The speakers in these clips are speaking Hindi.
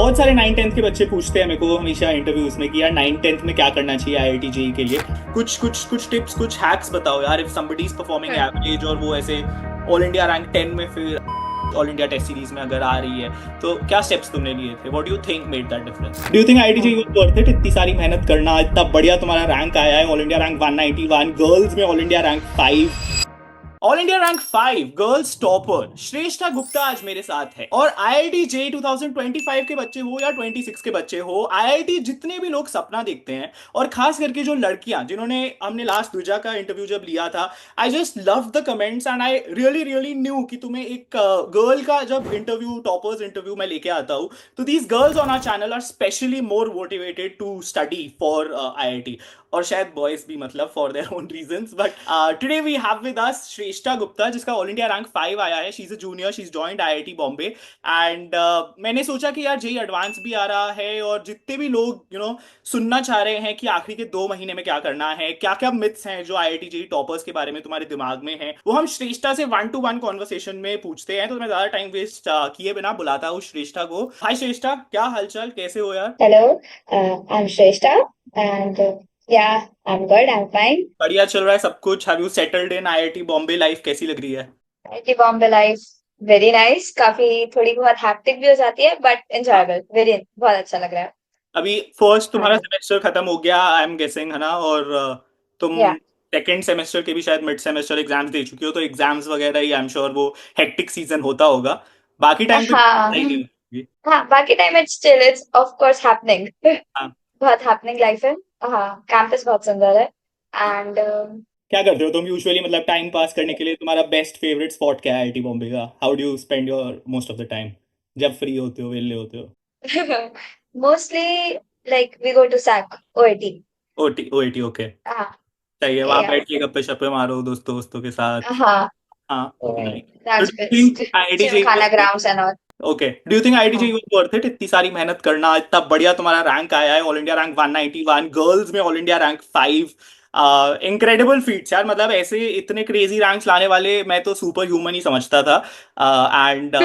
बहुत सारे 9-10th के बच्चे पूछते हैं मेरे को हमेशा इंटरव्यूज में कि यार 9-10th में क्या करना चाहिए आईआईटी जेई के लिए। कुछ टिप्स, कुछ हैक्स बताओ यार, if somebody is performing average और वो ऐसे ऑल इंडिया रैंक 10 में, फिर ऑल इंडिया टेस्ट सीरीज में अगर आ रही है, तो क्या स्टेप्स तुमने लिए थे? What do you think made that difference? Do you think IIT JEE was worth it? इतनी सारी मेहनत करना, इतना बढ़िया तुम्हारा रैंक आया है, ऑल इंडिया रैंक 191, गर्ल्स में all India rank 5, all India rank 5, girls topper Shreshtha Gupta आज मेरे साथ है। और आईआईटी जेई 2025 के बच्चे हो या 26 के बच्चे हो, आईआईटी जितने भी लोग सपना देखते हैं, और खास करके जो लड़कियां, जिन्होंने हमने लास्ट दूजा का इंटरव्यू जब लिया था, I just love the comments and I really really new कि तुम्हें एक गर्ल का जब इंटरव्यू, टॉपर्स इंटरव्यू मैं लेके आता हूँ, तो these girls on our channel are specially more motivated to study for IIT, और शायद बॉयज भी, मतलब for their own reasons. But today we have with us Shreshtha Gupta, जिसका ऑल इंडिया रैंक 5 आया है। She is a junior, she is joined IIT Bombay, and मैंने सोचा कि यार जेई एडवांस भी आ रहा है, और जितने भी लोग सुनना चाह रहे हैं कि आखिरी के 2 महीने में क्या करना है, क्या क्या मिथ्स हैं जो आईआईटी जेई टॉपर्स के बारे में तुम्हारे दिमाग में है, वो हम श्रेष्ठा से 1-to-1 कॉन्वर्सेशन में पूछते हैं। तो मैं ज्यादा टाइम वेस्ट किए बिना बुलाता हूँ श्रेष्ठा को। हाय श्रेष्ठा, क्या हालचाल, कैसे हो यार? Hello, I'm Shrestha, and yeah, I'm good. I'm fine. बढ़िया चल रहा है सब कुछ? Have you settled in IIT Bombay? Life कैसी लग रही है? IT Bombay life very nice. काफी थोड़ी बहुत हैक्टिक भी हो जाती है, बट एंजॉयबल. वेरी बहुत अच्छा लग रहा है. अभी फर्स्ट हाँ तुम्हारा जी. सेमेस्टर खत्म हो गया, आई एम गेसिंग, है ना? और तुम या सेकेंड सेमेस्टर के भी शायद मिड सेमेस्टर एग्जाम्स दे चुकी हो, तो एग्जाम्स वगैरह ही आई एम श्योर वो हेक्टिक सीजन होता होगा। बाकी टाइम तो हाँ नहीं होगी। हाँ. बाकी time it's still it's of course happening. हाँ। बहुत हैपनिंग लाइफ है. हाँ, कैंपस बहुत सुंदर है. एंड क्या करते हो तुम यूजुअली, मतलब टाइम पास करने के लिए तुम्हारा बेस्ट फेवरेट स्पॉट क्या है आईआईटी बॉम्बे का? How do you spend your most of the time जब फ्री होते हो, वेले होते हो? Mostly like we go to SAC OAT. OT, OAT, okay. हाँ. सही है, वहां या बैठ के गप्पे शप्पे मारो दोस्तों दोस्तों के साथ। हाँ. हाँ। तो That's do good. You think IIT Gymkhana JEE, grounds and all. Okay, do you think IIT हाँ. JEE was worth it? इतनी सारी मेहनत करना, इतना बढ़िया तुम्हारा रैंक आया है, ऑल इंडिया रैंक 191, गर्ल्स में all India rank 5, incredible feats यार। मतलब ऐसे इतने क्रेजी रैंक्स लाने वाले मैं तो सुपर ह्यूमन ही समझता था। And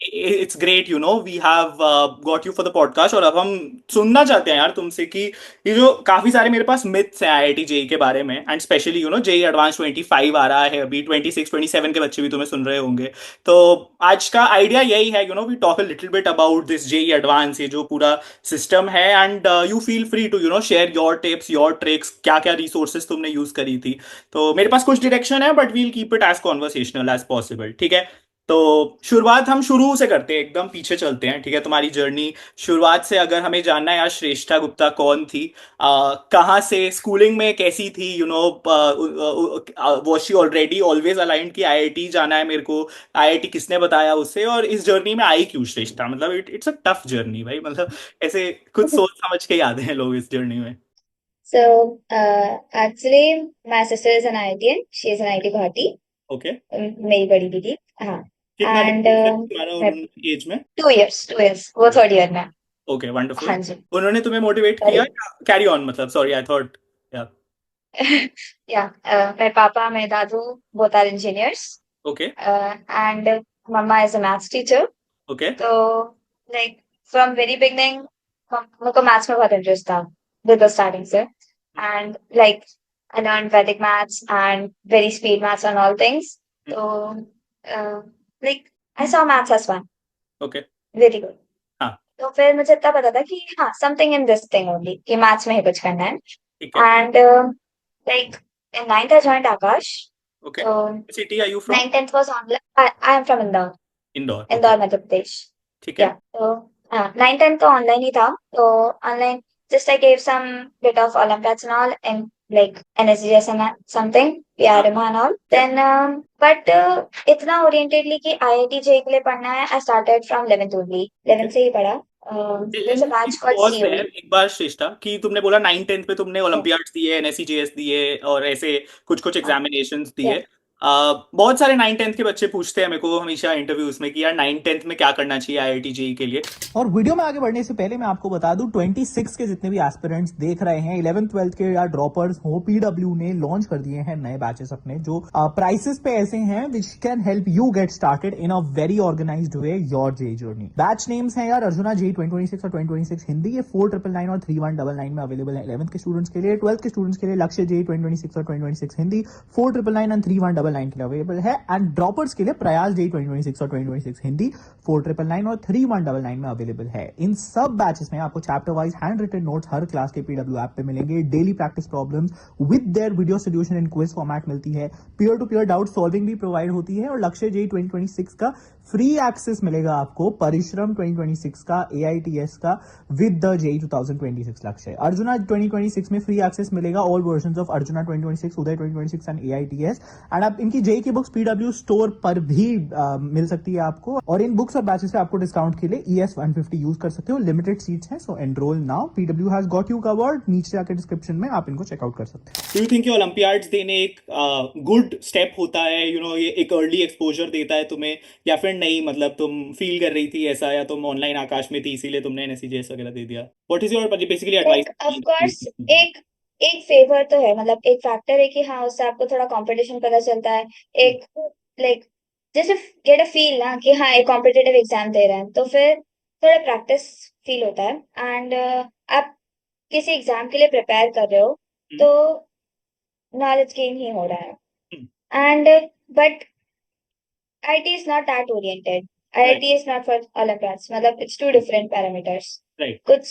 it's great, we have got you for the podcast. और अब हम सुनना चाहते हैं यार तुमसे कि ये जो काफी सारे मेरे पास मिथ्स हैं आईआईटी जेईई के बारे में, एंड स्पेशली जेईई एडवांस 25 आ रहा है, अभी 26-27 के बच्चे भी तुम्हें सुन रहे होंगे। तो आज का आइडिया यही है, we talk a little bit about this JEE advance, ये जो पूरा सिस्टम है, and you feel free to share your tips, your tricks, क्या क्या रिसोर्सेज तुमने यूज करी थी। तो मेरे पास कुछ डायरेक्शन है, but we'll keep it as conversational as possible, ठीक है? तो शुरुआत हम शुरू से करते हैं, एकदम पीछे चलते हैं, ठीक है? तुम्हारी जर्नी शुरुआत से अगर हमें जानना है यार, श्रेष्ठा गुप्ता कौन थी, कहाँ से, स्कूलिंग में कैसी थी, was she already always aligned कि आईआईटी जाना है मेरे को, आईआईटी किसने बताया उसे, और इस जर्नी में आई क्यों श्रेष्ठा? मतलब इट्स अ टफ जर्नी भाई, मतलब ऐसे कुछ सोच समझ के ही आते हैं लोग इस जर्नी में। So, actually, my sister is an IITian. She is an IIT Bharti. Okay. मेरी बड़ी दीदी. हाँ. कितना एंड डिफरेंस है तुम्हारा और उन एज में? 2 years. वो थर्ड ईयर में. Okay, wonderful. हाँ जी. उन्होंने तुम्हें मोटिवेट किया सॉरी. या कैरी ऑन, मतलब सॉरी आई थॉट। या। या मेरे पापा, मेरे दादू both are engineers. Okay. And mama is a maths teacher. Okay. तो like from very beginning मेरे को मैथ्स में बहुत इंटरेस्ट था बिल्कुल स्टार्टिंग से. And like I learn Vedic maths and very speed maths and all things. तो like I saw maths as fun. Okay. Very good. हाँ। तो फिर मुझे इतना पता था कि हाँ, something in this thing only, कि मैथ्स में ही कुछ करना है. ठीक है। And like in ninth I joint Aakash. Okay. तो city are you from? 9th 10th was online. I am from Indore. Indore, okay. Indore Madhya Pradesh. ठीक या है। तो 9th 10th तो ऑनलाइन ही था. तो online just I gave some bit of olympiads and all in like NSGS and something हाँ। PRM and all. ठीक है। देन बट इतना ओरिएंटेडली कि आईआईटी जेई के लिए पढ़ना है, I started from 11th only. Okay. 11th से ही पढ़ा. there's a batch called pause there COE. एक बार श्रेष्ठा, कि तुमने बोला 9-10 पे तुमने Yeah. ओलंपियाड्स दिए, एनएससीजेएस दिए, और ऐसे कुछ कुछ हाँ. Examinations Yeah. दिए। बहुत सारे 9-10th के बच्चे पूछते हैं मेरे को हमेशा इंटरव्यूज में कि यार 9-10th में क्या करना चाहिए आईआईटी जेई के लिए। और वीडियो में आगे बढ़ने से पहले मैं आपको बता दूं 26 के जितने भी एस्पिरेंट्स देख रहे हैं 11th-12th के या ड्रॉपर्स हो, पीडब्ल्यू ने लॉन्च कर दिए हैं नए बैचेस अपने जो प्राइसेस पे ऐसे हैं which can help you get started in a very organised way your JEE journey. Batch names हैं यार अर्जुना जेई 2026 और 2026 हिंदी, ये 4999 और 3199 में अवेलेबल है 11th के स्टूडेंट्स के लिए। 12th के स्टूडेंट्स के लिए लक्ष्य जेई 2026 और 2026 हिंदी 4999 एंड 3199 के लिए अवेलेबल है। एंड ड्रॉपर्स के लिए प्रयास जेई 2026 और 2026 हिंदी 4999 और 3199 में अवेलेबल है। इन सब बैचेस में आपको chapter wise hand written notes हर क्लास के पीडब्ल्यू ऐप पे मिलेंगे, daily practice problems with their video solution in quiz format मिलती है, peer to peer doubt solving भी प्रोवाइड होती है और लक्ष्य जेई 2026 का फ्री एक्सेस मिलेगा आपको, परिश्रम 2026 का, एआईटीएस का विद द जेई 2026 लक्ष्य। अर्जुना 2026 में फ्री एक्सेस मिलेगा all version of arjuna 2026, Uday 2026 and AITS. And आप इनकी जेई की बुक्स पीडब्ल्यू स्टोर पर भी मिल सकती है आपको, और इन बुक्स और बैचेस पे आपको डिस्काउंट के लिए ES 150 यूज कर सकते हो। लिमिटेड सीट्स हैं, so enrol now, PW has got you covered. नीचे आके डिस्क्रिप्शन में आप इनको चेकआउट कर सकते हैं। डू यू थिंक ओलंपियाड्स देने एक गुड स्टेप होता है, ये एक अर्ली एक्सपोजर देता है तुम्हें, या फिर नहीं, मतलब तुम फील कर रही थी ऐसा, या तुम ऑनलाइन आकाश में थी इसीलिए तुमने एनएससीजेएस वगैरह दे दिया? What is your basically advice? Like of course एक एक फेवर तो है, मतलब एक फैक्टर है कि हाँ उससे आपको थोड़ा कंपटीशन पता चलता है, एक लाइक जैसे गेट अ फील ना कि हाँ एक कॉम्पिटिटिव एग्जाम दे रहे हैं, तो फिर थोड़ा प्रैक्टिस फील होता है। एंड आप किसी एग्जाम के लिए प्रिपेयर कर रहे हो तो नॉलेज गेन ही हो रहा है। And but IIT is not that oriented. Right, IIT is not for Olympiads. मतलब it's two different parameters. Right, कुछ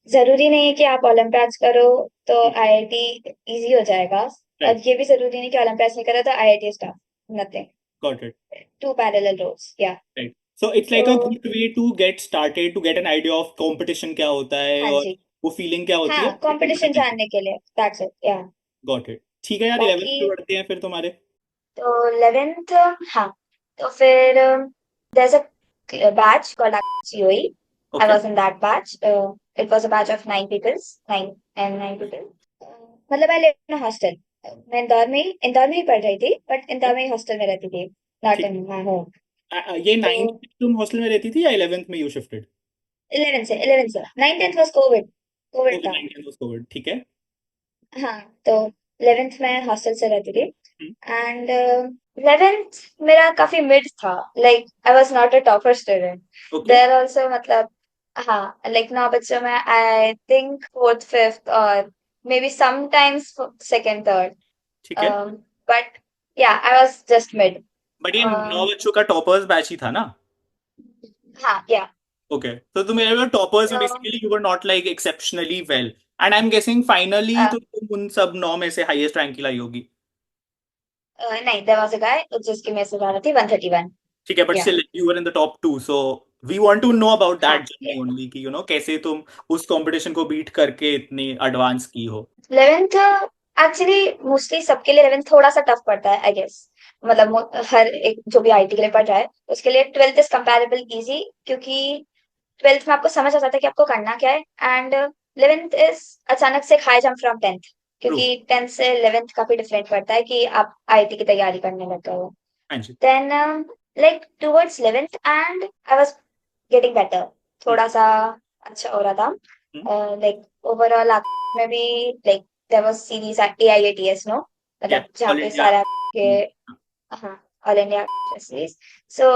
जरूरी नहीं है कि आप Olympiads करो तो IIT easy हो जाएगा, और राइट, ये भी जरूरी नहीं कि Olympiads नहीं करो तो IIT is tough. Nothing. Got it, Two parallel roads. Yeah. Right. So it's like a तो good way to get started, to get an idea of competition क्या होता है हाँ और जी, वो फीलिंग क्या होती है। हाँ कंपटीशन जानने के लिए, that's it. Yeah. Got it. ठीक है यार, 11th बाकी पे बढ़ते हैं फिर तुम्हारे। तो 11th, हाँ, तो फिर there's a batch called COE. I okay, was in that batch. It was a batch of 9 people, 9 people. मतलब I lived in a hostel. मैं इंदौर में ही पढ़ रही थी, बट इंदौर में ही हॉस्टल में रहती थी, नॉट ठीक। इन माई होम। ये तो 9th तुम हॉस्टल में रहती थी या 11th में यू शिफ्टेड? 11 से 9 10 वाज कोविड, कोविड ओके, था। 19th was कोविड, ठीक है। हाँ, तो 11th में हॉस्टल से रहती थी। हम्म, एंड 11th मेरा काफी मिड था, like I was not a topper student okay, there also, मतलब हाँ, लाइक 9 बच्चों में आई थिंक फोर्थ फिफ्थ और may be sometimes second third, ठीक है। बट या I was just mid. But ये 9 बच्चों का टॉपर्स बैच ही था ना? हाँ या ओके, तो तुम्हें टॉपर्स में तो basically you were not like exceptionally well, and I am guessing finally तो तुम उन सब 9 में से हाईएस्ट रैंक की लाई होगी। नहीं, देयर वाज अ गाय जिसकी मेरे से ज्यादा थी 131। ठीक है, but yeah still you were in the top 2, so we want to know about that हाँ, जर्नी ओनली, कि कैसे तुम उस कंपटीशन को बीट करके इतनी एडवांस की हो। 11th एक्चुअली मोस्टली सबके लिए 11th थोड़ा सा टफ पड़ता है आई गेस, मतलब हर एक जो भी आईटी के लिए पढ़ रहा है उसके लिए 12th इज कंपैरेबल इजी, क्योंकि 12th में आपको समझ आ जाता है कि आपको करना क्या है। एंड 11th इज अचानक से high jump from 10th, true. क्योंकि 10th से 11th काफी डिफरेंट पड़ता है कि आप आईटी की तैयारी करने लग गए हो। हाँ जी। Then like towards 11th and I was getting better, थोड़ा सा अच्छा हो रहा था। लाइक ओवरऑल में भी like there was series AIATS, no, yeah मतलब जहाँ ऑल पे इंडिया। सारा के, हाँ, all India series. So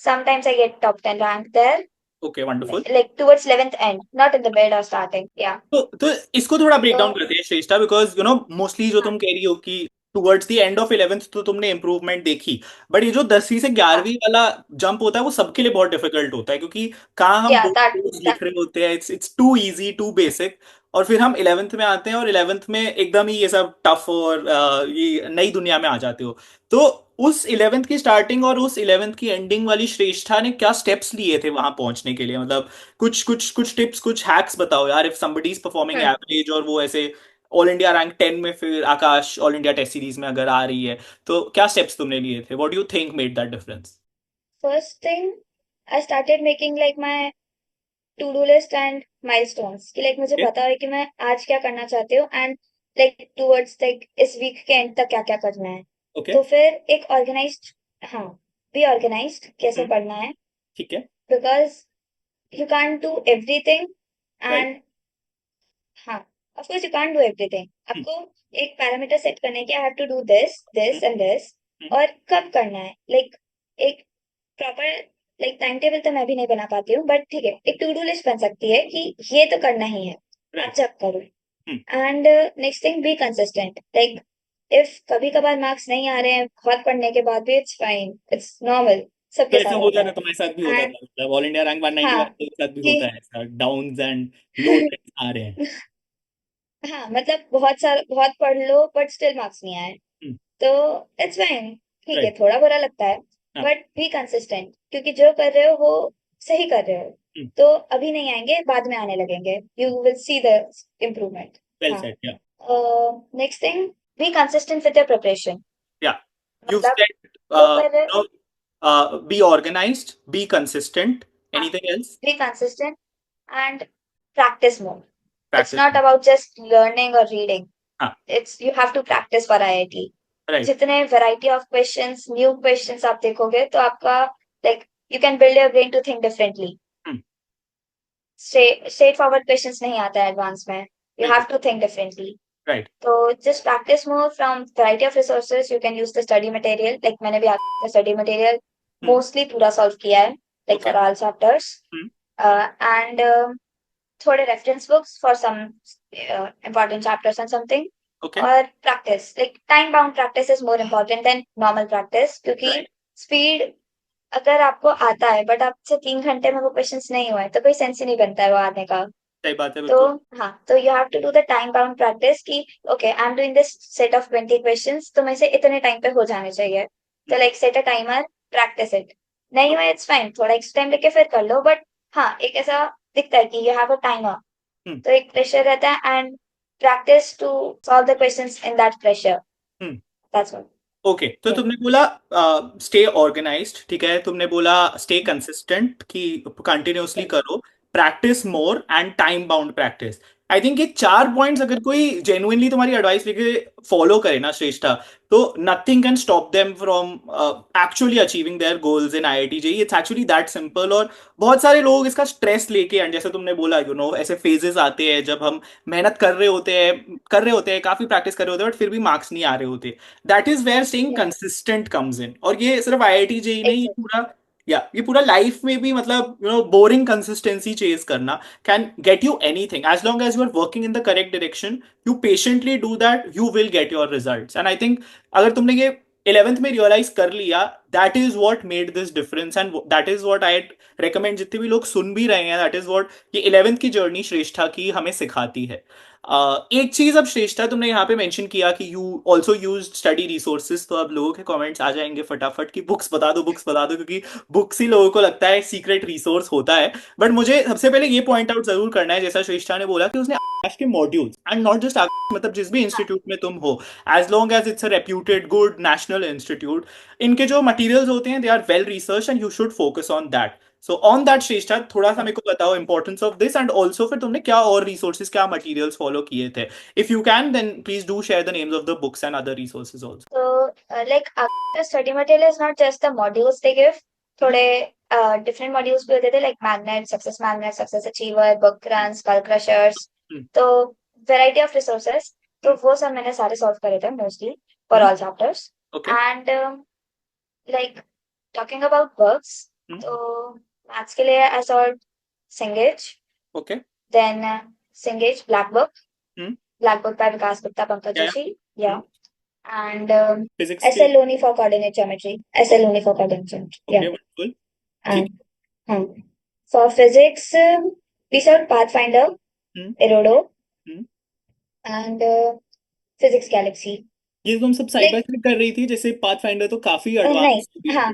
sometimes I get top 10 rank there, okay, wonderful. like towards 11th end, not in the mid or starting. Yeah. तो इसको थोड़ा ब्रेक डाउन तो करते हैं श्रेष्ठा, बिकॉज मोस्टली जो हाँ, तुम कह रही हो कि towards the end of 11th तो तुमने इंप्रूवमेंट देखी, बट ये जो 10वीं से हाँ, 11वीं वाला जंप होता है वो सबके लिए बहुत डिफिकल्ट होता है, क्योंकि कहाँ हम yeah, that बोर्ड that लिख रहे होते हैं, it's too easy, too basic, और फिर हम 11th में आते हैं और 11th में एकदम ही ये सब टफ और ये नई दुनिया में आ जाते हो। तो उस 11th की स्टार्टिंग और उस 11th की एंडिंग वाली श्रेष्ठा ने क्या स्टेप्स लिए थे वहां पहुंचने के लिए, मतलब कुछ टिप्स, कुछ हैक्स बताओ यार, if somebody is performing hmm average और वो ऐसे ऑल इंडिया रैंक 10 में, फिर आकाश ऑल इंडिया टेस्ट सीरीज में अगर आ रही है, तो क्या स्टेप्स तुमने लिए थे? What do you think made that difference? first thing I started making like my to do list and milestones, कि like मुझे पता है कि मैं आज क्या करना चाहती हूँ, एंड like towards like इस वीक के एंड तक क्या क्या करना है। ओके तो फिर एक ऑर्गेनाइज्ड, हाँ, बी ऑर्गेनाइज्ड कैसे हम्म, पढ़ना है, ठीक है because you can't do everything right and, हाँ, of course you can't do everything. आपको एक पैरामीटर सेट करने के, I have to do this this and this, और कब करना है, लाइक एक प्रॉपर, लाइक टाइम टेबल तो मैं भी नहीं बना पाती हूँ, बट ठीक है, एक टू डू लिस्ट बन सकती है कि ये तो करना ही है, आप राइट जब करो। And next thing, be consistent, like if कभी कभार मार्क्स नहीं आ रहे हैं बहुत पढ़ने के बाद भी, इट्स फाइन, इट्स नॉर्मल, तो सबके ऐसा साथ हो होता जाता है। है, तुम्हारे साथ भी होता एंड था, मतलब ऑल इंडिया रैंक 191 हाँ, के साथ भी कि होता है ऐसा, डाउन्स एंड लो ट्रेंड्स आ रहे हैं। हाँ, मतलब बहुत सारा, बहुत पढ़ लो बट स्टिल मार्क्स नहीं आए, तो इट्स फाइन, ठीक है, राइट थोड़ा बुरा लगता है, हाँ बट बी कंसिस्टेंट, क्योंकि जो कर रहे हो वो सही कर रहे हो, तो अभी नहीं आएंगे, बाद में आने लगेंगे, you will see the improvement. Well हाँ, सेड या next thing, be consistent with your preparation, या you've मतलब said जो कर रहे हो, be organized, be consistent, हाँ, anything else? Be consistent and practice more, it's Practice not about just learning और रीडिंग, हाँ it's you have to practice for IIT. Right जितने variety of questions, new questions आप देखोगे, तो आपका, like, you can build your brain to think differently. Straightforward questions नहीं आता है एडवांस में, यू हैव बिल्कुल टू थिंक डिफरेंटली। राइट तो just practice more from variety of resources, you can use the study material, like मैंने भी स्टडी मटेरियल मोस्टली पूरा सॉल्व किया है, like okay for all chapters, and थोड़े reference books for some important chapters and something, okay और practice, like time bound practice is more important than normal practice, क्योंकि राइट स्पीड, अगर आपको आता है बट आपसे 3 घंटे में वो क्वेश्चंस नहीं हुए, तो कोई सेंस ही नहीं बनता है वो आने का। सही बात है तो बिल्कुल हाँ, तो you have to do the time bound practice कि okay, I am doing this set of 20 questions, तो मेरे से इतने टाइम पे हो जाने चाहिए, तो like set a timer, practice it, नहीं हुआ इट्स फाइन, थोड़ा एक्स्ट्रा टाइम लेके फिर कर लो, बट हाँ, एक ऐसा दिखता है कि you have a timer, hmm तो एक प्रेशर रहता है, and practice to solve the questions in that pressure, hmm that's what. Okay तो तुमने बोला स्टे ऑर्गेनाइज्ड, ठीक है, तुमने बोला स्टे कंसिस्टेंट कि कंटिन्यूअसली करो, practice more and time bound practice. I think ये 4 पॉइंट्स अगर कोई जेन्युइनली तुम्हारी एडवाइस लेके फॉलो करे ना श्रेष्ठा, तो nothing can stop them from actually achieving their goals in IIT JEE. It's actually that simple. और बहुत सारे लोग इसका स्ट्रेस लेके, एंड जैसे तुमने बोला ऐसे फेजेस आते हैं जब हम मेहनत कर रहे होते हैं काफी प्रैक्टिस कर रहे होते हैं, बट फिर भी मार्क्स नहीं आ रहे होते। That is where staying Yeah, consistent comes in. और ये सिर्फ आईआईटी जेई नहीं, ये exactly. पूरा ये पूरा लाइफ में भी, मतलब बोरिंग कंसिस्टेंसी चेज करना can get you anything. As long as you are working in the correct direction, you patiently do that, you will get your results. And I think अगर तुमने ये 11th में रियलाइज कर लिया, that is what made this difference, and that is what I recommend जितने भी लोग सुन भी रहे हैं, दैट इज वॉट ये 11th की जर्नी श्रेष्ठा की हमें सिखाती है। एक चीज अब श्रेष्ठा, तुमने यहाँ पे मेंशन किया कि you also use study resources, तो अब लोगों के कमेंट्स आ जाएंगे फटाफट कि बुक्स बता दो, बुक्स बता दो, क्योंकि बुक्स ही लोगों को लगता है सीक्रेट रिसोर्स होता है। बट मुझे सबसे पहले ये पॉइंट आउट जरूर करना है, जैसा श्रेष्ठा ने बोला कि उसने आकाश के modules, and not just Aakash, मतलब जिस भी इंस्टीट्यूट में तुम हो, as long as it's a reputed good national institute, इनके जो मटेरियल्स होते हैं they are well research and you should focus on that. So on that Shreshtha, थोड़ा सा मेरे को बताओ importance of this, and also फिर तुमने क्या और रिसोर्सेज, क्या मटेरियल्स फॉलो किए थे। If you can then please do share the names of the books and other resources also. So, like, the study material is not just the modules they give. थोड़े different modules भी होते थे, like magnet, success achiever, book runs, skull crushers. तो variety of resources. तो वो सब मैंने सारे solve करे थे mostly for all chapters. Okay And like talking about books, तो maths के लिए I solved Cengage, okay then Cengage Black Book, Black Book by Vikas Gupta, Pankaj या Joshi, yeah. And फिजिक्स के SL only for coordinate geometry. SL only for coordinate geometry. Okay Yeah. Wonderful ठीक And for physics, we saw Pathfinder, hmm Erodo, hmm and Physics Galaxy. ये तुम सब साइड बाय Like, साइड कर रही थी, जैसे पाथफाइंडर तो काफी नहीं, एडवांस भी हाँ,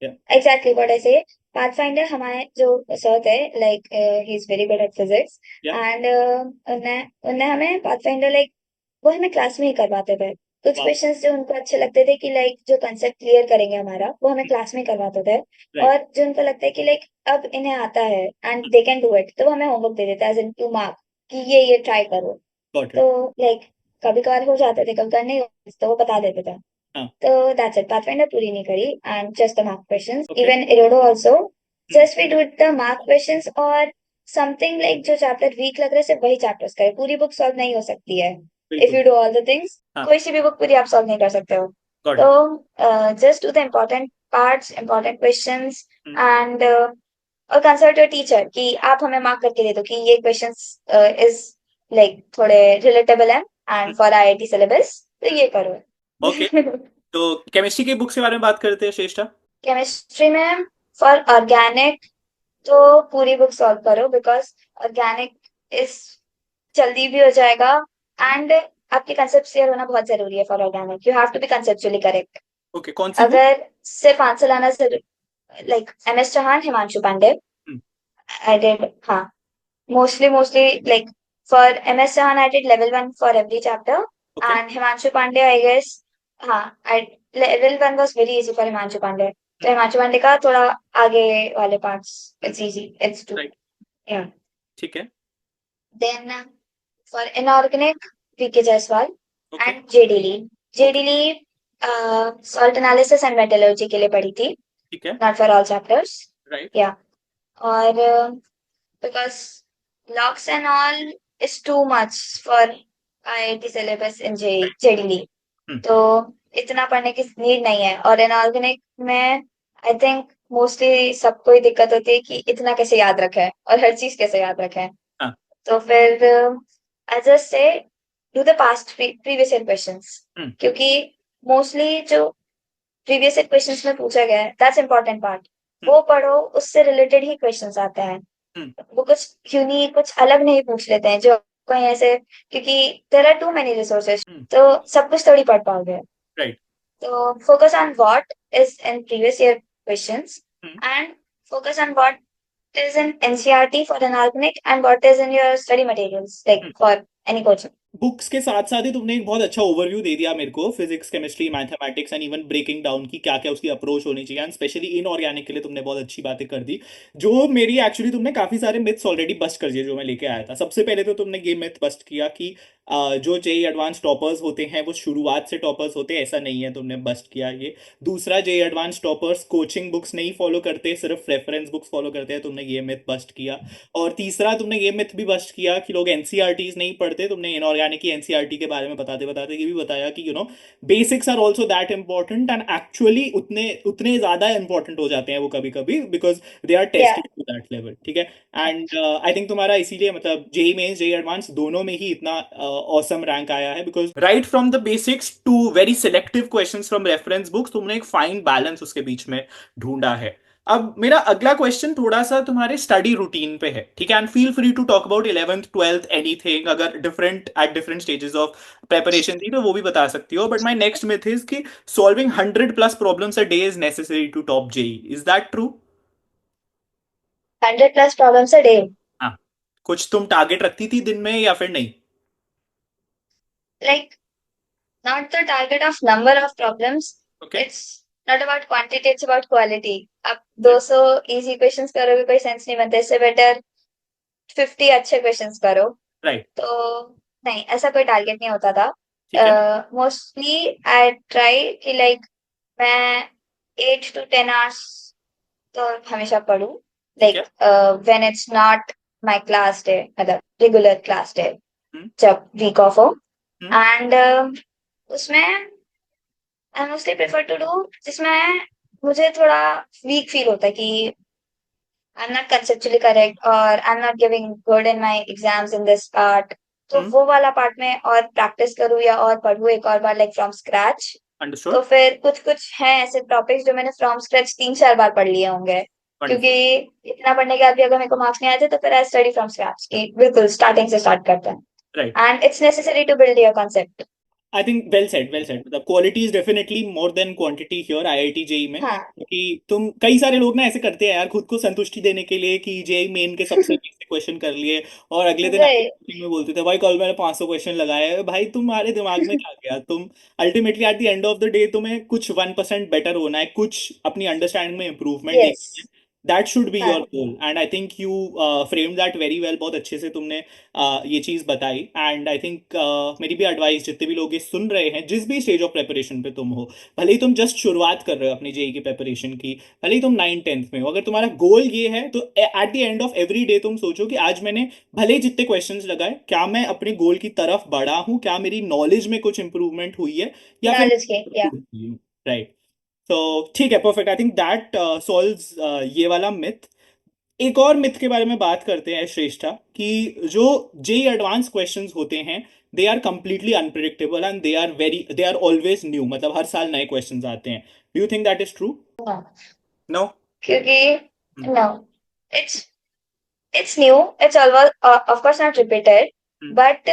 है। exactly what I say. Pathfinder हमारे जो सर थे, like he is very good at physics, या and उन्हें उन्हें हमें Pathfinder like वो हमें क्लास में ही करवाते थे। कुछ वाओ क्वेश्चंस जो उनको अच्छे लगते थे कि लाइक जो कंसेप्ट क्लियर करेंगे हमारा, वो हमें क्लास में करवाते थे। राइट और जो उनको लगता है कि लाइक अब इन्हें आता है and they can do it, तो वो हमें होमवर्क दे देता है एज इन टू मार्क कि ये ट्राई करो। गॉट तो इट लाइक कभी कभार हो जाते थे, कभी कभार नहीं होते थे, तो वो बता देते थे। हाँ, तो दैट्स इट, पाथफाइंडर पूरी नहीं करी and just the mark questions, okay, even Irodov also just we do the mark questions, और समथिंग लाइक जो चैप्टर वीक लग रहा है सिर्फ वही चैप्टर्स करे, पूरी बुक सॉल्व नहीं हो सकती है इफ बिल्कुल, you do all the things. हाँ, कोई सी भी बुक पूरी आप सॉल्व नहीं कर सकते हो। गॉट इट, तो just do the important parts, important questions, hmm, and और कंसल्ट योर टीचर कि आप हमें मार्क करके दे दो कि ये क्वेश्चंस इज लाइक थोड़े रिलेटेबल हैं हम्म, एंड फॉर आईआईटी सिलेबस, तो ये करो। ओके, तो केमिस्ट्री की बुक्स के बारे में बात करते हैं श्रेष्ठा। केमिस्ट्री में फॉर ऑर्गेनिक तो पूरी बुक सॉल्व करो, बिकॉज ऑर्गेनिक इस जल्दी भी हो जाएगा, एंड आपके कंसेप्ट क्लियर होना बहुत जरूरी है for organic, you have to be conceptually correct. Okay, कौन सी बुक? अगर सिर्फ आंसर लाना जरूर, लाइक MS Chauhan, Himanshu Pandey, hmm, I did, हाँ, mostly like for MS Chauhan I did level 1 for every chapter, okay, and Himanshu Pandey I guess, हाँ, I level 1 was very easy for Himanshu Pandey, तो हिमांशु पांडे का थोड़ा आगे वाले parts it's easy, it's too, right, yeah. ठीक है, then for inorganic VK Jaiswal okay, and JD Lee. Okay, JD Lee salt analysis and metallurgy के लिए पढ़ी थी, ठीक है, not for all chapters, right, yeah. और because logs and all is too much for IIT syllabus in JDE, हम्म, तो इतना पढ़ने की नीड नहीं है। और इनऑर्गेनिक में आई थिंक मोस्टली सबको ही दिक्कत होती है कि इतना कैसे याद रखें और हर चीज कैसे याद रखें। हाँ, तो फिर I just say do the past previous year questions, hmm, क्योंकि मोस्टली जो प्रीवियस ईयर क्वेश्चंस में पूछा गया है दैट्स इंपॉर्टेंट पार्ट, वो पढ़ो, उससे रिलेटेड ही क्वेश्चंस आते हैं। हम्म, वो कुछ यूनिक, कुछ अलग नहीं पूछ लेते हैं जो कहीं ऐसे, क्योंकि there are too many resources, hmm, तो सब कुछ थोड़ी पढ़ पाओगे। राइट, तो focus on what is in previous year questions, hmm, and focus on what is in NCRT for an organic and what is in your study materials like hmm. for any coaching. Books के साथ साथ ही तुमने एक बहुत अच्छा ओवरव्यू दे दिया मेरे को, physics, chemistry, mathematics and even breaking down की क्या क्या उसकी अप्रोच होनी चाहिए, एंड स्पेशली इन ऑर्गेनिक के लिए तुमने बहुत अच्छी बातें कर दी। जो मेरी एक्चुअली तुमने काफी सारे मिथ्स ऑलरेडी बस्ट कर दिए जो मैं लेके आया था। सबसे पहले तो तुमने ये मिथ बस्ट किया कि जो जेई एडवांस टॉपर्स होते हैं वो शुरुआत से टॉपर्स होते हैं, ऐसा नहीं है, तुमने बस्ट किया ये। दूसरा, JEE advance toppers coaching books नहीं फॉलो करते, सिर्फ रेफरेंस बुक्स फॉलो करते हैं, तुमने ये मिथ बस्ट किया। और तीसरा, तुमने ये मिथ भी बस्ट किया कि लोग एनसीईआरटीज नहीं पढ़ते, तुमने इनऑर्गेनिक की एनसीईआरटी के बारे में बताते बताते ये भी बताया कि basics are also that important, and actually उतने उतने ज्यादा इंपॉर्टेंट हो जाते हैं वो कभी कभी, because they are Yeah. Tested to that level, ठीक है। एंड आई थिंक तुम्हारा इसीलिए मतलब जेई मेंस, जेई एडवांस दोनों में ही इतना ऑसम रैंक आया है, because right from the basics to very selective questions from reference books, तुमने एक फाइन बैलेंस उसके बीच में ढूंढा है। अब मेरा अगला क्वेश्चन थोड़ा सा तुम्हारे स्टडी रूटीन पे है, ठीक है, and feel free to talk about 11th 12th anything, अगर different at different stages of preparation थी तो वो भी बता सकती हो। But my next myth is कि solving 100+ problems a day is necessary to top JEE, is that true? 100+ problems a day, हाँ, कुछ तुम टारगेट रखती थी दिन में या फिर नहीं? like not the target of number of problems, okay, it's not about quantity, it's about quality. आप 200 easy questions करोगे कोई सेंस नहीं बनता, इससे बेटर 50 अच्छे क्वेश्चंस करो। राइट, तो नहीं, ऐसा कोई टारगेट नहीं होता था। ठीक है, मोस्टली आई ट्राई कि लाइक मैं 8 to 10 hours तो हमेशा पढूं, ठीक है, like when it's not my class day, मतलब रेगुलर क्लास डे, हम्म, जब वीक ऑफ हो। हम्म, एंड उसमें I mostly prefer to do जिसमें मुझे थोड़ा वीक फील होता है कि I am not conceptually correct और I am not giving good in my exams in this part, तो हम्म, वो वाला पार्ट में और प्रैक्टिस करूँ या और पढ़ूँ एक और बार लाइक फ्रॉम स्क्रैच। तो अंडरस्टूड, फिर कुछ कुछ हैं ऐसे टॉपिक्स जो मैंने फ्रॉम स्क्रैच 3-4 बार पढ़ लिए होंगे, क्योंकि वंडरफुल, इतना पढ़ने के बाद भी अगर मेरे को मार्क्स नहीं आते तो फिर आई स्टडी फ्रॉम स्क्रैच की बिल्कुल स्टार्टिंग से स्टार्ट करते हैं, right. And it's necessary to build your concept. I think well said, well said, मतलब quality is definitely more than quantity here IIT JEE में, हाँ, क्योंकि तुम कई सारे लोग ना ऐसे करते हैं यार खुद को संतुष्टि देने के लिए कि जेई मेन के सबसे बेसिक क्वेश्चन कर लिए, और अगले दिन आके वही, meeting में बोलते थे भाई कल मैंने 500 क्वेश्चन लगाए हैं। भाई तुम्हारे दिमाग में क्या गया? तुम ultimately at the end of the day तुम्हें कुछ 1% बेटर होना है, कुछ अपनी अंडरस्टैंडिंग में इंप्रूवमेंट यस, देखनी है। दैट शुड बी योर हाँ goal and I think you frame that very well. बहुत अच्छे से तुमने ये चीज़ बताई. एंड आई थिंक मेरी भी एडवाइस जितने भी लोग ये सुन रहे हैं जिस भी स्टेज ऑफ प्रेपरेशन पे तुम हो, भले ही तुम जस्ट शुरुआत कर रहे हो अपनी जेई की प्रेपरेशन की, भले ही तुम 9th 10th में हो, अगर तुम्हारा गोल ये है तो eight the end of every day तुम सोचो कि आज मैंने भले ही जितने क्वेश्चंस लगाए, क्या मैं अपने गोल की तरफ बढ़ा हूँ, क्या मेरी नॉलेज में कुछ इंप्रूवमेंट हुई है, या फिर नॉलेज के या राइट. तो ठीक है, perfect. I think that solves ये वाला मिथ. एक और मिथ के बारे में बात करते हैं श्रेष्ठा, कि जो जेई एडवांस क्वेश्चंस होते हैं they are completely unpredictable and they are always new, मतलब हर साल नए क्वेश्चंस आते हैं. Do you think that is true? No, no. क्योंकि no, it's it's new, it's always of course not repeated, but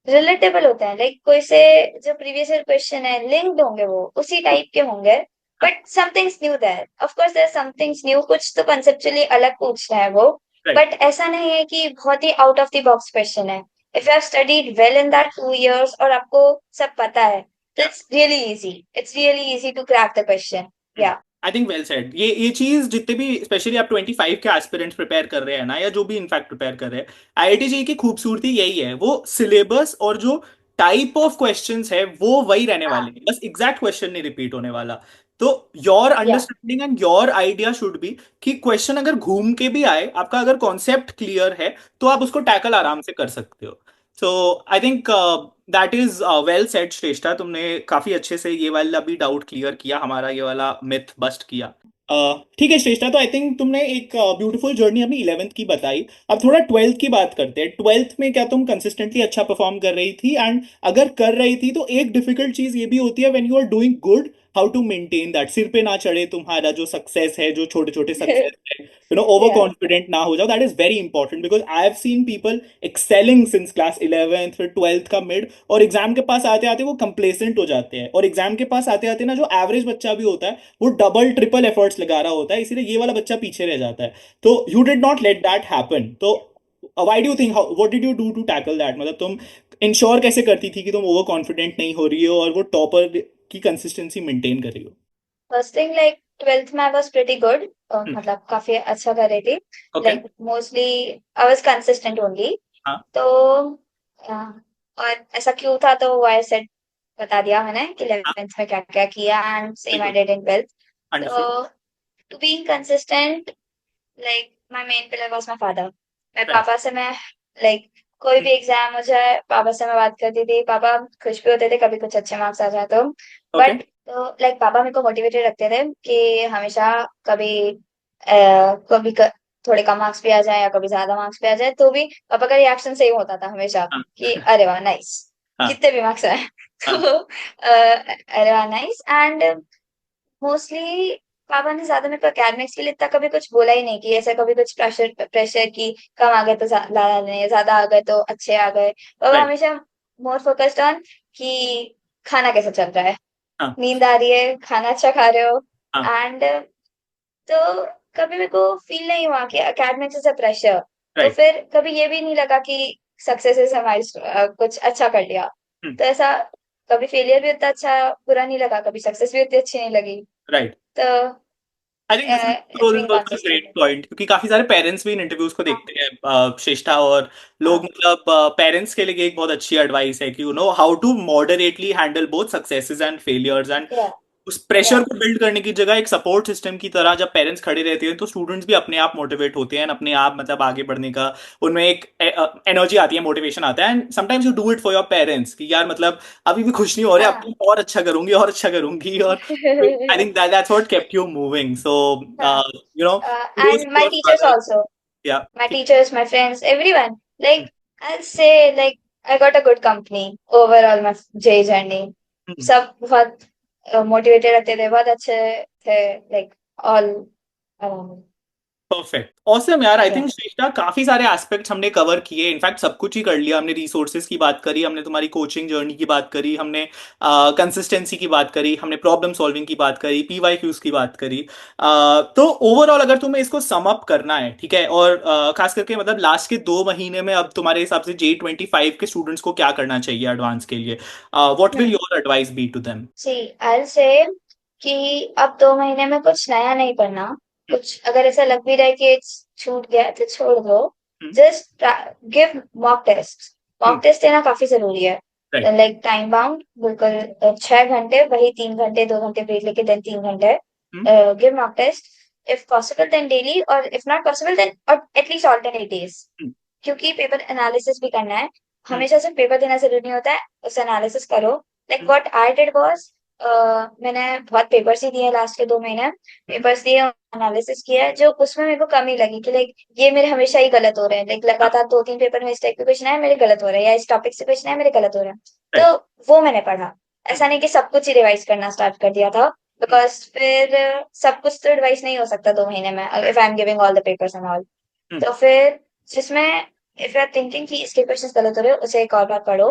relatable होते हैं. लाइक कोई से जो प्रीवियस ईयर क्वेश्चन है लिंक्ड होंगे, वो उसी टाइप के होंगे, but something's new there. Of course there something's new, कुछ तो कंसेप्चुअली अलग पूछ रहा है वो, बट ऐसा नहीं है कि बहुत ही out of the box question है. If you have studied well in that 2 years और आपको सब पता है, तो it's really easy to crack the question. या आई थिंक वेल सेड. ये चीज जितने भी स्पेशली आप 25 के एस्पिरेंट्स प्रिपेयर कर रहे हैं ना, या जो भी इनफैक्ट प्रिपेयर कर रहे हैं, आईआईटी जेईई की खूबसूरती यही है, वो सिलेबस और जो टाइप ऑफ क्वेश्चंस है वो वही रहने वाले हैं, बस एग्जैक्ट क्वेश्चन नहीं रिपीट होने वाला. तो योर या understanding and your idea should be कि क्वेश्चन अगर घूम के भी आए, आपका अगर कॉन्सेप्ट क्लियर है तो आप उसको टैकल आराम से कर सकते हो. So I think that is well said Shreshtha. तुमने काफी अच्छे से ये वाला भी डाउट क्लियर किया, हमारा ये वाला मिथ बस्ट किया. ठीक है श्रेष्ठा, तो आई थिंक तुमने एक ब्यूटीफुल जर्नी अपनी 11th की बताई. अब थोड़ा 12th की बात करते हैं. 12th में क्या तुम कंसिस्टेंटली अच्छा परफॉर्म कर रही थी? एंड अगर कर रही थी तो एक डिफिकल्ट चीज ये भी होती है when you are doing good, how to maintain that, सिर पे ना चढ़े तुम्हारा जो सक्सेस है, जो छोटे छोटे सक्सेस है, ओवर या कॉन्फिडेंट ना हो जाओ. That is very important because I have seen people excelling since class 11th, फिर 12th का मिड, और एग्जाम के पास आते आते वो कंप्लेसेंट हो जाते हैं, और एग्जाम के पास आते आते ना जो एवरेज बच्चा भी होता है वो डबल ट्रिपल एफर्ट्स लगा रहा होता है, इसीलिए ये वाला बच्चा पीछे रह जाता है. तो you did not let that happen. तो why do you think, what did you do to tackle that? मतलब तुम इंश्योर कैसे करती थी कि तुम ओवर कॉन्फिडेंट नहीं हो रही हो और वो टॉपर की कंसिस्टेंसी मेंटेन कर रही हो? फर्स्ट थिंग, लाइक 12th में आई वाज प्रीटी गुड, मतलब काफी अच्छा कर रही थी. Okay. Like mostly I was consistent only. हाँ. तो और ऐसा क्यों था, तो वो आई सेड बता दिया मैंने कि 11th में क्या क्या किया, and same I did in 12th. Understood. तो to being consistent, like my main pillar was my father. मेरे राइट. पापा से मैं, लाइक कोई भी एग्जाम हो जाए, पापा से मैं बात करती थी. पापा खुश भी होते थे कभी कुछ अच्छे मार्क्स आ जाए तो. ओके. बट तो लाइक पापा मेरे को मोटिवेटेड रखते थे कि हमेशा कभी कभी थोड़े कम मार्क्स भी आ जाए या कभी ज्यादा मार्क्स भी आ जाए, तो भी पापा का रिएक्शन सेम होता था हमेशा हाँ. कि अरे वाह नाइस, हाँ. कितने भी मार्क्स आए. हाँ. तो अरे वाह नाइस. एंड मोस्टली पापा ने ज्यादा मेरे को एकेडमिक्स के लिए इतना कभी कुछ बोला ही नहीं, कि ऐसा कभी कुछ प्रेशर प्रेशर की कम आ गए तो ज्यादा नहीं, ज्यादा आ गए तो अच्छे आ गए. पापा राइट. हमेशा मोर फोकस्ड ऑन कि खाना कैसा चल रहा है, हाँ. नींद आ रही है, खाना अच्छा खा रहे हो. हाँ. एंड तो कभी मेरे को फील नहीं हुआ कि एकेडमिक्स इज अ प्रेशर. तो राइट. फिर कभी ये भी नहीं लगा कि सक्सेस इज हमारी कुछ अच्छा कर लिया. तो ऐसा कभी फेलियर भी उतना अच्छा बुरा नहीं लगा, कभी सक्सेस भी उतनी अच्छी नहीं लगी. राइट. तो I think this it's been is great consistent. Point, क्योंकि काफी सारे पेरेंट्स भी इन इंटरव्यूज को हाँ देखते हैं श्रेष्ठा, और लोग हाँ मतलब पेरेंट्स के लिए एक बहुत अच्छी एडवाइस है कि you know how to moderately handle both successes and failures. And या उस प्रेशर या को बिल्ड करने की जगह एक सपोर्ट सिस्टम की तरह जब पेरेंट्स खड़े रहते हैं तो स्टूडेंट्स भी अपने आप मोटिवेट होते हैं, अपने आप मतलब आगे बढ़ने का उनमें एक एनर्जी आती है, मोटिवेशन आता है. And sometimes you do it for your parents कि यार मतलब अभी भी खुश नहीं हो रहे, अब हाँ तो और अच्छा करूंगी और अच्छा करूंगी. और I think that's what kept you moving. So हाँ. You know kudos And to my your teachers father. also, Yeah. my teachers, my friends, everyone. Like I'll say, like I got a good company overall my J journey. Hmm. सब बहुत मोटिवेटेड रहते थे, बहुत अच्छे थे, like all around. Perfect. Awesome यार. आई Yeah. थिंक श्रेष्ठा काफी सारे एस्पेक्ट्स हमने कवर किए, इनफैक्ट सब कुछ ही कर लिया हमने. रिसोर्सेज की बात करी हमने, तुम्हारी कोचिंग जर्नी की बात करी हमने, कंसिस्टेंसी की बात करी हमने, प्रॉब्लम सॉल्विंग की बात करी, पीवाईक्यूज की बात करी. तो ओवरऑल अगर तुम्हें इसको सम अप करना है, ठीक है, और खास करके मतलब लास्ट के 2 महीने में अब तुम्हारे हिसाब से J25 के स्टूडेंट्स को क्या करना चाहिए एडवांस के लिए? What will Hmm. Your advice be to them? See, I'll say कि अब 2 महीने में कुछ नया नहीं पढ़ना. कुछ अगर ऐसा लग भी रहा है कि छूट गया तो छोड़ दो, हम्म, जस्ट गिव मॉक टेस्ट। हम्म, मॉक टेस्ट देना काफी जरूरी है, राइट, लाइक टाइम बाउंड बिल्कुल 6 घंटे, वही 3 घंटे 2 घंटे ब्रेक लेके देन 3 घंटे hmm, give mock test. If possible then daily, और इफ नॉट पॉसिबल देन और एटलीस्ट ऑल्टरनेट डेज, हम्म, क्योंकि पेपर एनालिसिस भी करना है। हम्म, हमेशा सिर्फ पेपर देना जरूरी नहीं होता है, उस एनालिसिस करो। Like what I did was, मैंने बहुत पेपर्स ही दिए लास्ट के 2 महीने, हम्म, पेपर्स दिए, एनालिसिस किया है, जो उसमें मेरे को कमी लगी कि लाइक ये मेरे हमेशा ही गलत हो रहे हैं, लाइक हाँ, लगातार 2-3 पेपर में इस टाइप के क्वेश्चन आए मेरे गलत हो रहे हैं, या इस टॉपिक से क्वेश्चन आए मेरे गलत हो रहे हैं, राइट, तो वो मैंने पढ़ा। हम्म, ऐसा नहीं कि सब कुछ ही रिवाइज करना स्टार्ट कर दिया था, हम्म, बिकॉज फिर सब कुछ तो रिवाइज नहीं हो सकता 2 महीने में, if I am giving all the papers and all. Hmm, तो फिर जिसमें इफ यू आर थिंकिंग कि इसके क्वेश्चंस गलत हो रहे हो, उसे एक और बार पढ़ो।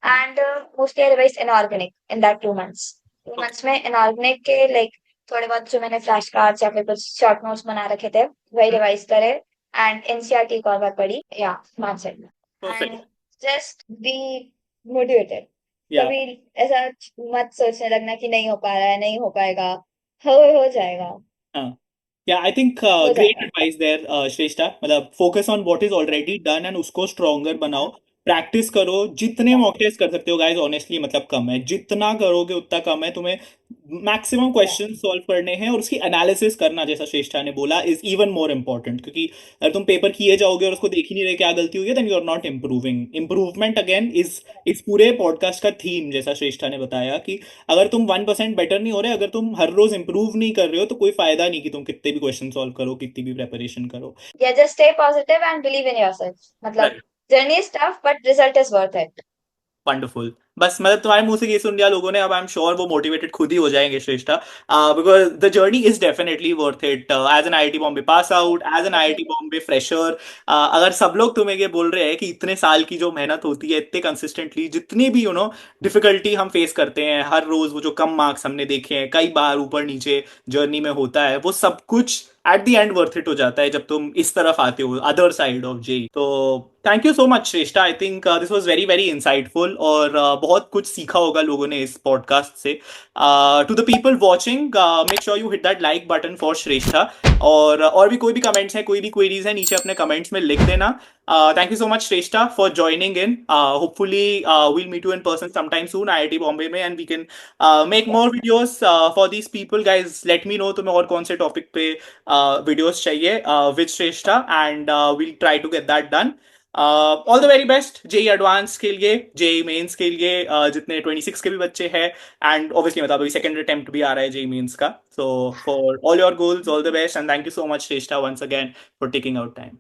Hmm, and mostly revise inorganic in that 2 months. Two okay, months में इनऑर्गेनिक के लाइक थोड़े बहुत जो मैंने फ्लैश कार्ड्स या फिर कुछ शॉर्ट नोट्स बना रखे थे वही हम्म, रिवाइज करे, एंड एनसीईआरटी एक और बार पढ़ी, या that's it. And perfect, just be motivated. या कभी ऐसा मत सोचने लगना कि नहीं हो पा रहा है, नहीं हो पाएगा, हो जाएगा, हाँ, या आई थिंक हो ग्रेट जाएगा। एडवाइस देयर श्रेष्ठा, मतलब focus on what is already done and उसको स्ट्रॉन्गर बनाओ, प्रैक्टिस करो, जितने मॉक टेस्ट कर सकते हो गाइस, ऑनेस्टली मतलब कम है, जितना करोगे उतना कम है, तुम्हें मैक्सिमम क्वेश्चन सॉल्व करने हैं और उसकी एनालिसिस करना, जैसा श्रेष्ठा ने बोला, इज इवन मोर इम्पोर्टेंट, क्योंकि अगर तुम पेपर किए जाओगे और उसको देख ही नहीं रहे क्या गलती हुई है, then you are not improving. Improvement again is इस पूरे पॉडकास्ट का थीम, जैसा श्रेष्ठा ने बताया कि अगर तुम 1% बेटर नहीं हो रहे, अगर तुम हर रोज इंप्रूव नहीं कर रहे हो, तो कोई फायदा नहीं कि तुम कितने भी क्वेश्चन सॉल्व करो, कितनी भी प्रेपरेशन करो। या just stay positive and believe in yourself, मतलब journey is tough but result is worth it. Wonderful. बस मतलब तुम्हारे मुंह से ये सुन लिया लोगों ने, अब आई एम श्योर वो मोटिवेटेड खुद ही हो जाएंगे श्रेष्ठा, because the journey is definitely worth it. As an IIT Bombay pass out, as an IIT Bombay fresher, अगर सब लोग तुम्हें ये बोल रहे हैं कि इतने साल की जो मेहनत होती है, इतने कंसिस्टेंटली, जितनी भी डिफिकल्टी हम फेस करते हैं हर रोज, वो जो कम मार्क्स हमने देखे हैं कई बार ऊपर नीचे जर्नी में होता है, वो सब कुछ at the end worth it हो जाता है जब तुम इस तरफ आते हो, अदर साइड ऑफ जेई। तो thank you so much Shreshtha, I think this was very very insightful, और बहुत कुछ सीखा होगा लोगों ने इस पॉडकास्ट से। To the people watching, make sure you hit that like button for Shreshtha, और भी कोई भी कमेंट्स हैं, कोई भी क्वेरीज हैं, नीचे अपने कमेंट्स में लिख देना। Thank you so much Shrestha for joining in. Hopefully we'll meet you in person sometime soon IIT Bombay में, and we can make more videos for these people. Guys, let me know तुम्हें और कौन से टॉपिक पे videos चाहिए with Shrestha, and we'll try to get that done. All the very best JEE advance के लिए, जेई मेंस के लिए, जितने 26 के भी बच्चे हैं, एंड ऑब्वियसली मतलब अभी सेकंड अटेम्प्ट भी आ रहा है जेई मेंस का, so for all your goals all the best, and thank you so much Shreshtha once again for taking out time.